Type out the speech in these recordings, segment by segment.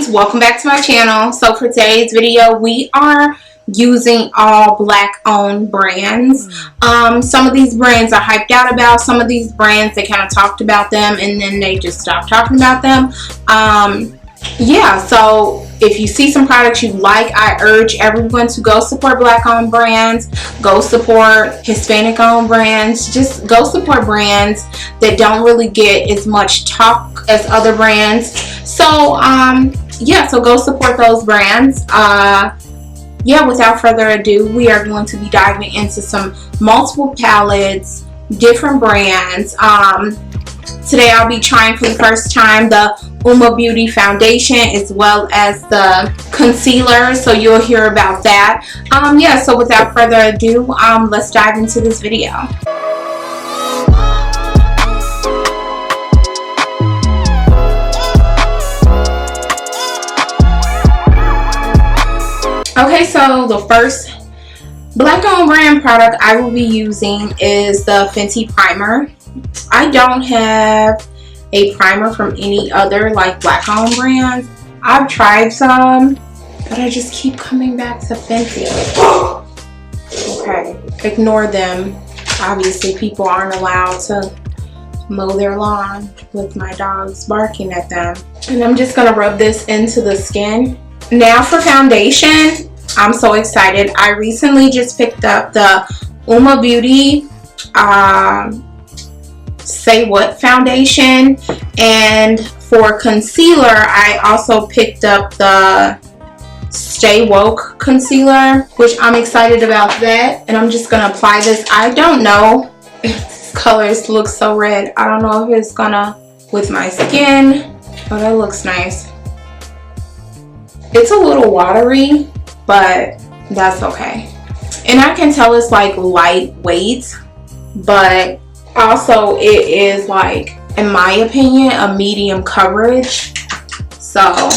darlings, welcome back to my channel. So for today's video, we are using all black owned brands. Some of these brands are hyped out about, some of these brands they kind of talked about them and then they just stopped talking about them. Yeah, so if you see some products you like, I urge everyone to go support black owned brands, go support Hispanic owned brands, just go support brands that don't really get as much talk as other brands. So yeah, so go support those brands. Yeah, without further ado, we are going to be diving into some multiple palettes, different brands. Today I'll be trying for the first time the Uma Beauty foundation as well as the concealer, so you'll hear about that. Yeah, so without further ado, let's dive into this video. Okay, so the first black owned brand product I will be using is the Fenty primer. I don't have a primer from any other like black owned brands. I've tried some, but I just keep coming back to Fenty. Okay, ignore them. Obviously people aren't allowed to mow their lawn with my dogs barking at them. And I'm just gonna rub this into the skin. Now for foundation, I'm so excited. I recently just picked up the Uma Beauty Say What foundation, and for concealer I also picked up the Stay Woke concealer, which I'm excited about that. And I'm just gonna apply this. I don't know if this colors look so red. I don't know if it's gonna with my skin, but it looks nice. It's a little watery, but that's okay. And I can tell it's like lightweight, but also it is like, in my opinion, a medium coverage. So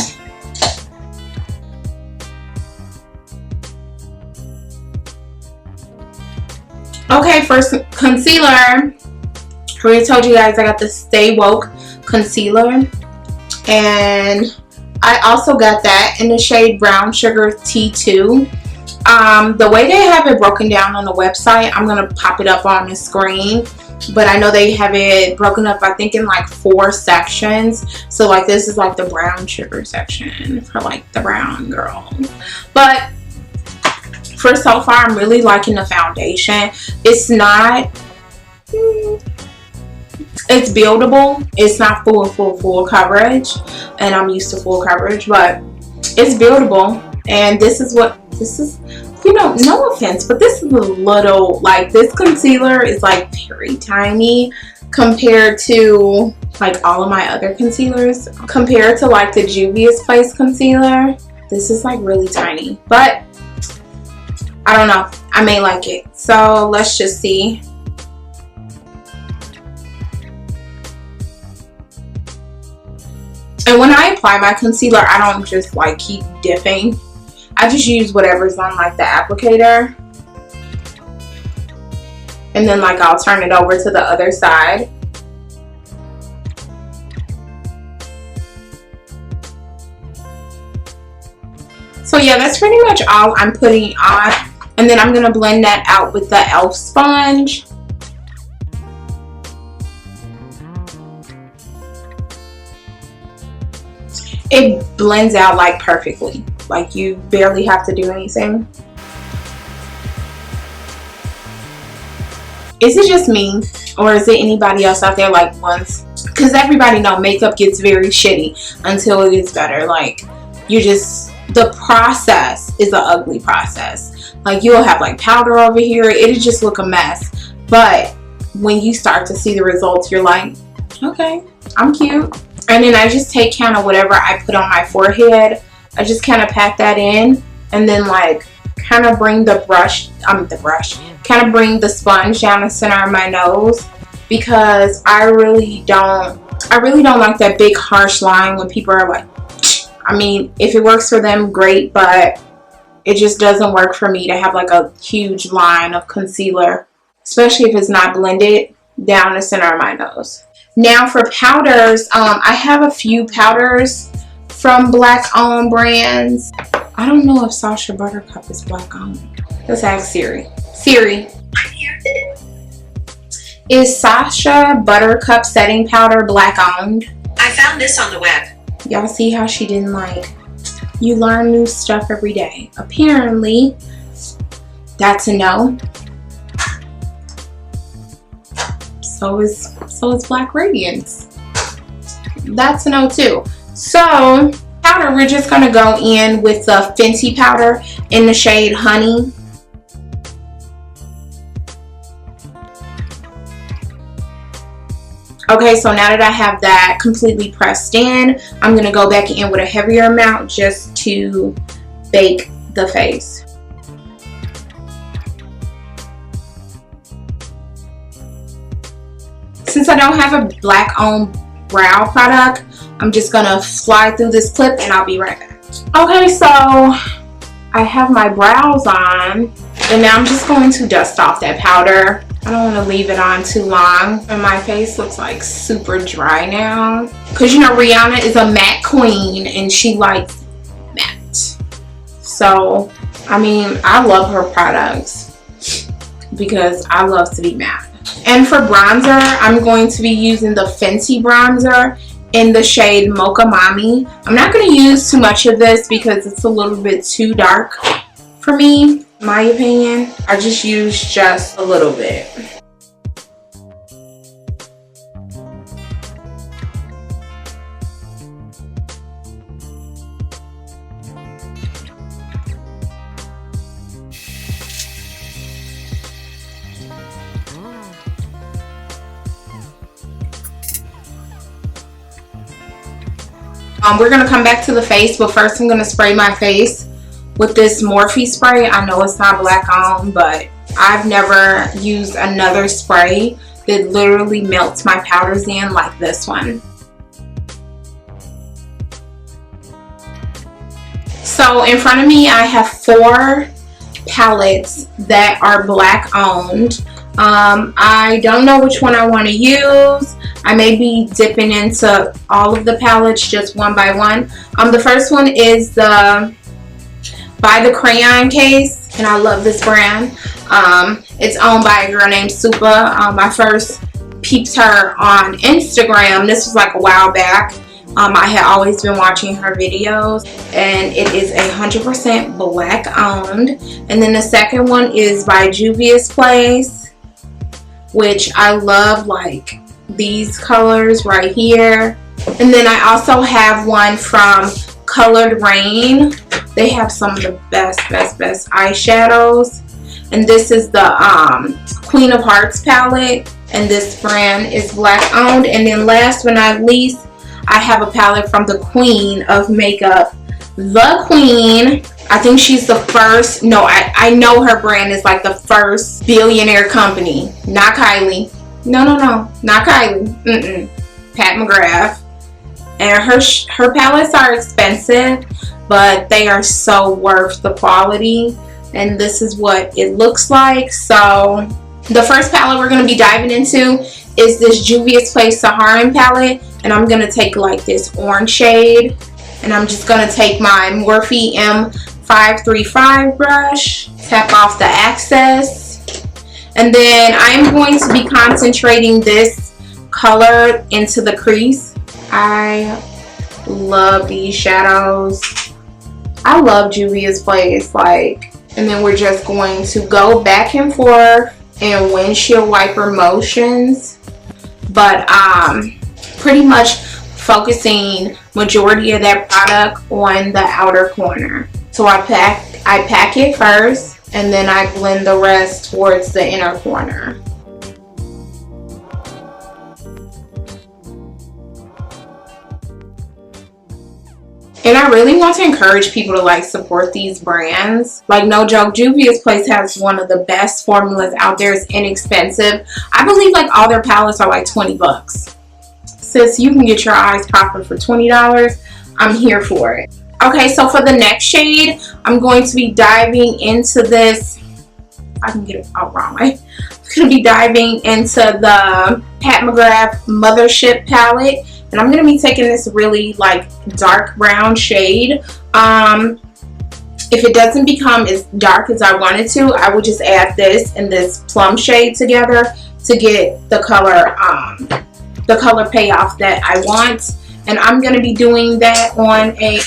okay, first concealer. I already told you guys I got the Stay Woke concealer, and I also got that in the shade Brown Sugar T2. The way they have it broken down on the website, I'm gonna pop it up on the screen, but I know they have it broken up, I think, in like 4 sections. So like this is like the brown sugar section for like the brown girls. But for so far, I'm really liking the foundation. It's not, it's buildable. It's not full coverage, and I'm used to full coverage, but it's buildable. And this is what this is, you know, no offense, but this is a little, like, this concealer is like very tiny compared to like all of my other concealers. Compared to like the Juvia's Place concealer, this is like really tiny, but I don't know, I may like it. So let's just see. And when I apply my concealer, I don't just like keep dipping. I just use whatever's on like the applicator, and then like I'll turn it over to the other side. So yeah, that's pretty much all I'm putting on, and then I'm gonna blend that out with the e.l.f. sponge. It blends out like perfectly, like you barely have to do anything. Is it just me, or is it anybody else out there like once? Because everybody know makeup gets very shitty until it gets better. Like, you just, the process is an ugly process. Like, you'll have like powder over here, it'll just look a mess. But when you start to see the results, you're like, okay, I'm cute. And then I just take kind of whatever I put on my forehead, I just kind of pat that in, and then like kind of bring the brush, kind of bring the sponge down the center of my nose, because I really don't like that big harsh line when people are like, I mean, if it works for them, great, but it just doesn't work for me to have like a huge line of concealer, especially if it's not blended down the center of my nose. Now for powders, I have a few powders from black owned brands. I don't know if Sasha Buttercup is black owned. Let's ask Siri. Siri, I'm here. is Sasha Buttercup setting powder black owned? I found this on the web. Y'all see how she didn't like, you learn new stuff every day. Apparently, that's a no. So is Black Radiance. That's a no too. So, powder, we're just gonna go in with the Fenty powder in the shade Honey. Okay, so now that I have that completely pressed in, I'm gonna go back in with a heavier amount just to bake the face. Since I don't have a black owned brow product, I'm just gonna slide through this clip and I'll be right back. Okay, so I have my brows on and now I'm just going to dust off that powder. I don't want to leave it on too long. And my face looks like super dry now. Because you know Rihanna is a matte queen and she likes matte. So, I mean, I love her products because I love to be matte. And for bronzer, I'm going to be using the Fenty bronzer in the shade Mocha Mommy. I'm not going to use too much of this because it's a little bit too dark for me, in my opinion. I just use just a little bit. We're going to come back to the face, but first I'm going to spray my face with this Morphe spray. I know it's not black owned, but I've never used another spray that literally melts my powders in like this one. So in front of me I have 4 palettes that are black owned. I don't know which one I want to use. I may be dipping into all of the palettes just one by one. The first one is the By the Crayon case, and I love this brand. It's owned by a girl named Supa. I first peeped her on Instagram. This was like a while back. I had always been watching her videos, and it is 100% black owned. And then the second one is by Juvia's Place, which I love, like these colors right here. And then I also have one from Colored Rain. They have some of the best eyeshadows. And this is the Queen of Hearts palette, and this brand is black owned. And then last but not least, I have a palette from the Queen of Makeup, the Queen. I think she's the first, no, I know her brand is like the first billionaire company. Not Kylie. No, not Kylie. Pat McGrath. And her palettes are expensive, but they are so worth the quality. And this is what it looks like. So the first palette we're going to be diving into is this Juvia's Place Saharan palette. And I'm going to take like this orange shade. And I'm just going to take my Morphe M535 brush. Tap off the excess. And then I'm going to be concentrating this color into the crease. I love these shadows. I love Juvia's Place. And then we're just going to go back and forth in windshield wiper motions. But pretty much focusing majority of that product on the outer corner. So I pack it first, and then I blend the rest towards the inner corner. And I really want to encourage people to support these brands. No joke, Juvia's Place has one of the best formulas out there. It's inexpensive. I believe all their palettes are like 20 bucks. Sis, you can get your eyes popping for $20. I'm here for it. Okay, so for the next shade, I'm going to be diving into this. I can get it out wrong way. I'm going to be diving into the Pat McGrath Mothership palette And I'm going to be taking this really like dark brown shade. If it doesn't become as dark as I wanted to, I would just add this and this plum shade together to get the color payoff that I want. And I'm going to be doing that on a,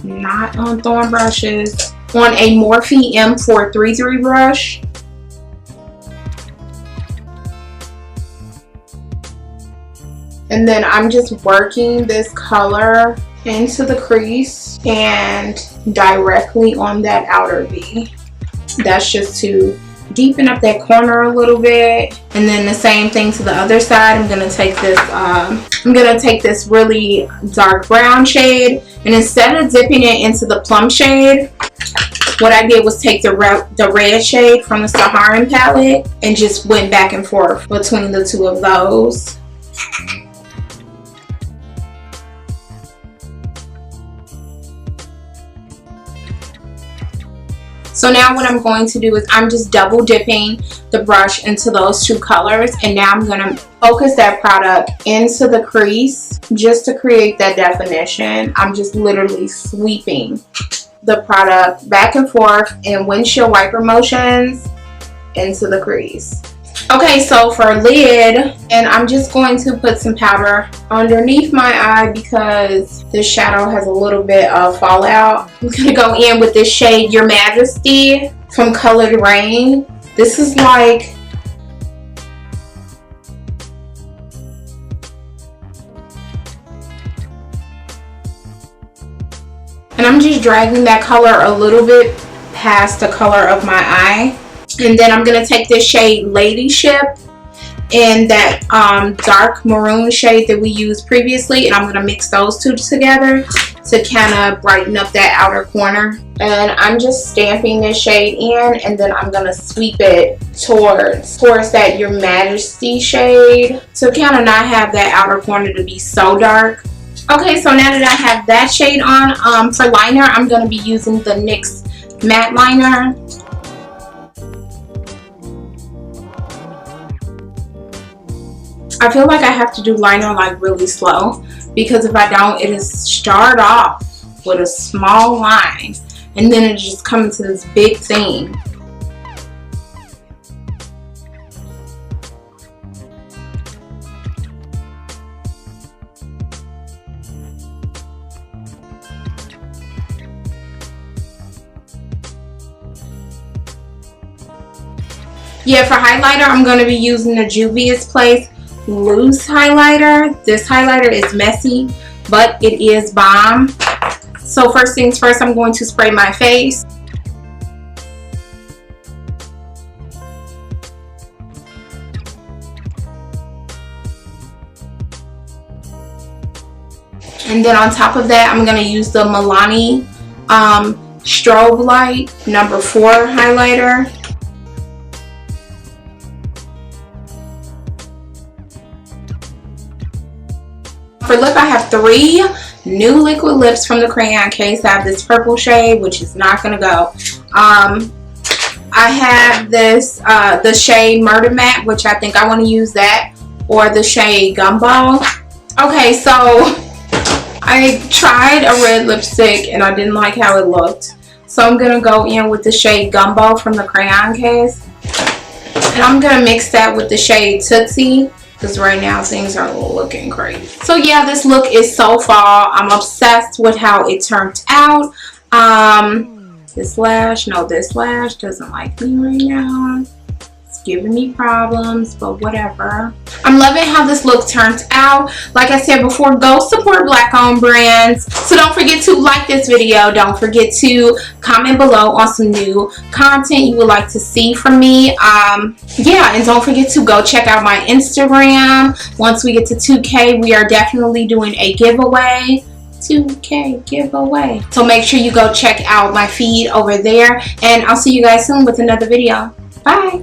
not on Thorn brushes, on a Morphe M433 brush. And then I'm just working this color into the crease and directly on that outer V. That's just to deepen up that corner a little bit. And then the same thing to the other side. I'm gonna take this really dark brown shade, and instead of dipping it into the plum shade, what I did was take the red shade from the Saharan palette and just went back and forth between the two of those. So now what I'm going to do is I'm just double dipping the brush into those two colors, and now I'm going to focus that product into the crease just to create that definition. I'm just literally sweeping the product back and forth in windshield wiper motions into the crease. Okay, so for lid, and I'm just going to put some powder underneath my eye because this shadow has a little bit of fallout. I'm going to go in with this shade Your Majesty from Colored Rain. This is like, and I'm just dragging that color a little bit past the color of my eye. And then I'm going to take this shade Ladyship in that dark maroon shade that we used previously, and I'm going to mix those two together to kind of brighten up that outer corner. And I'm just stamping this shade in, and then I'm going to sweep it towards that Your Majesty shade to kind of not have that outer corner to be so dark. Okay, so now that I have that shade on, for liner, I'm going to be using the NYX matte liner. I feel like I have to do liner like really slow, because if I don't, it'll start off with a small line and then it just comes to this big thing. Yeah, for highlighter, I'm going to be using the Juvia's Place loose highlighter. This highlighter is messy, but it is bomb. So first things first, I'm going to spray my face. And then on top of that, I'm going to use the MILANI Strobe Light number 4 highlighter. For lip, I have 3 new liquid lips from the crayon case. I have this purple shade, which is not going to go. I have this, the shade Murder Matte, which I think I want to use that, or the shade Gumbo. Okay, so I tried a red lipstick and I didn't like how it looked. So I'm going to go in with the shade Gumbo from the crayon case. And I'm going to mix that with the shade Tootsie, because right now things are looking crazy. So yeah, this look is so fall. I'm obsessed with how it turned out. This lash doesn't like me right now. It's giving me problems, but whatever. I'm loving how this look turned out. Like I said before, go support Black owned brands. So don't forget to like this video. Don't forget to comment below on some new content you would like to see from me. Yeah, and don't forget to go check out my Instagram. Once we get to 2K, we are definitely doing a giveaway. 2K giveaway. So make sure you go check out my feed over there. And I'll see you guys soon with another video. Bye.